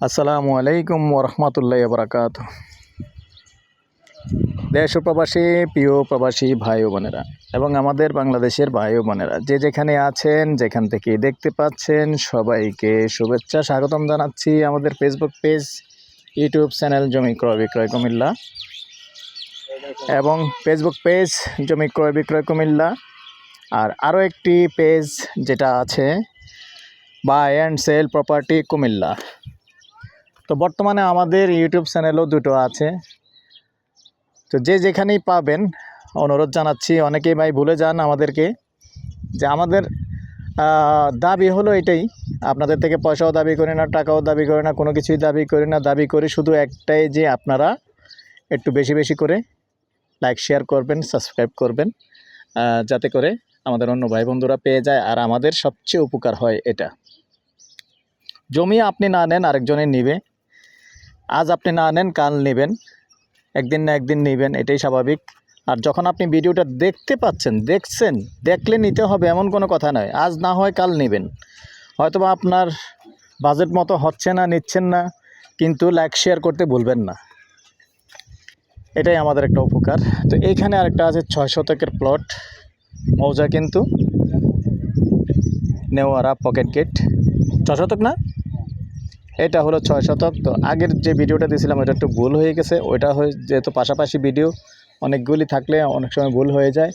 আসসালামু আলাইকুম ওরহমতুল্লাহি বারাকাতুহু। দেশ ও প্রবাসী প্রিয় প্রবাসী ভাই ও বোনেরা এবং আমাদের বাংলাদেশের ভাই ও বোনেরা যে যেখানে আছেন, যেখান থেকে দেখতে পাচ্ছেন, সবাইকে শুভেচ্ছা স্বাগতম জানাচ্ছি আমাদের ফেসবুক পেজ, ইউটিউব চ্যানেল জমি ক্রয় বিক্রয় কুমিল্লা এবং ফেসবুক পেজ জমি ক্রয় বিক্রয় কুমিল্লা। আর আরও একটি পেজ যেটা আছে buy and sell property Comilla. তো বর্তমানে আমাদের ইউটিউব চ্যানেলও দুটো আছে। তো যে যেখানেই পাবেন অনুরোধ জানাচ্ছি, অনেকেই ভাই ভুলে যান আমাদেরকে, যে আমাদের দাবি হলো এটাই, আপনাদের থেকে পয়সাও দাবি করি না, টাকাও দাবি করি না, কোনো কিছুই দাবি করি না। দাবি করি শুধু একটাই, যে আপনারা একটু বেশি বেশি করে লাইক শেয়ার করবেন, সাবস্ক্রাইব করবেন, যাতে করে আমাদের অন্য ভাই বন্ধুরা পেয়ে যায়। আর আমাদের সবচেয়ে উপকার হয় এটা। জমি আপনি না নেন আরেকজনে নিবে, আজ আপনি না নেন কাল নেবেন, একদিন না একদিন নেবেন, এটাই স্বাভাবিক। আর যখন আপনি ভিডিওটা দেখতে পাচ্ছেন, দেখলে নিতে হবে এমন কোনো কথা নয়। আজ না হয় কাল নেবেন, হয়তোবা আপনার বাজেট মতো হচ্ছে না, নিচ্ছেন না, কিন্তু লাইক শেয়ার করতে ভুলবেন না, এটাই আমাদের একটা উপকার। তো এইখানে আরেকটা আছে 6 শতকের প্লট, মৌজা কিন্তু নেওয়ারা পকেট গেট। 6 শতক না, এটা হলো 6 শতক। তো আগের যে ভিডিওটা দিয়েছিলাম ওটা একটু ভুল হয়ে গেছে, ওইটা হয়ে যেহেতু পাশাপাশি ভিডিও অনেকগুলি থাকলে অনেক সময় ভুল হয়ে যায়।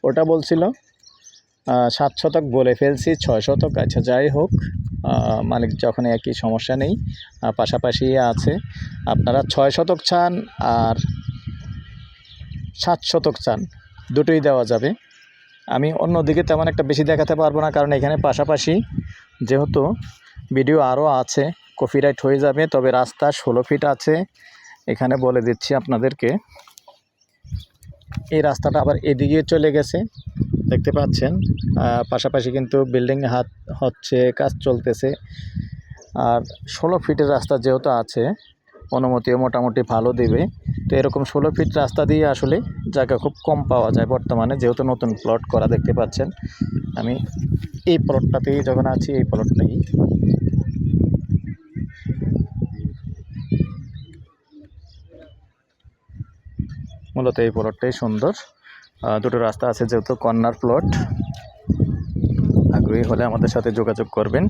ওটা বলছিল 7 শতক, বলে ফেলছি 6 শতক। আচ্ছা যাই হোক, মালিক যখন একই, সমস্যা নেই, পাশাপাশি আছে। আপনারা 6 শতক চান আর 7 শতক চান, দুটোই দেওয়া যাবে। আমি অন্যদিকে তেমন একটা বেশি দেখাতে পারবো না, কারণ এখানে পাশাপাশি যেহেতু ভিডিও আরও আছে, কপিরাইট হয়ে যাবে। তবে রাস্তা 16 ফিট আছে, এখানে বলে দিচ্ছি আপনাদেরকে। এই রাস্তাটা আবার এদিকে চলে গেছে, দেখতে পাচ্ছেন। পাশাপাশি কিন্তু বিল্ডিং হচ্ছে, কাজ চলতেছে। আর 16 ফিটের রাস্তা যেহেতু আছে, অনুমতিও মোটামুটি ভালো দেবে। তো এরকম 16 ফিট রাস্তা দিয়ে আসলে জায়গা খুব কম পাওয়া যায় বর্তমানে, যেহেতু নতুন প্লট করা। দেখতে পাচ্ছেন আমি এই প্লটটাতেই যখন আছি, এই প্লটটাই মূলত, এই প্লটটাই সুন্দর। দুটো রাস্তা আছে, যেহেতু কর্নার প্লট। আগ্রহী হলে আমাদের সাথে যোগাযোগ করবেন।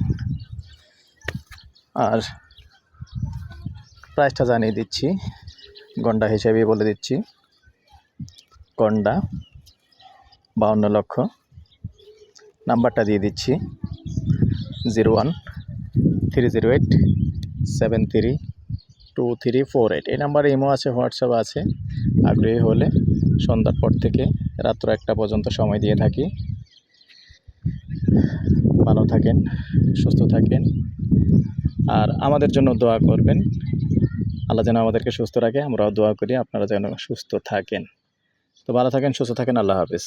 আর প্রাইসটা জানিয়ে দিচ্ছি, গন্ডা হিসেবেই বলে দিচ্ছি। গন্ডা 52 লক্ষ। নাম্বারটা দিয়ে দিচ্ছি 0130873234 এই নাম্বারে ইমো আছে, হোয়াটসঅ্যাপ আছে। আগ্রহী হলে সন্ধ্যার পর থেকে রাত্র 1টা পর্যন্ত সময় দিয়ে থাকি। ভালো থাকেন, সুস্থ থাকেন, আর আমাদের জন্য দোয়া করবেন। আল্লাহ যেন আমাদেরকে সুস্থ রাখে, আমরাও দোয়া করি আপনারা যেন সুস্থ থাকেন। তো ভালো থাকেন, সুস্থ থাকেন, আল্লাহ হাফেজ।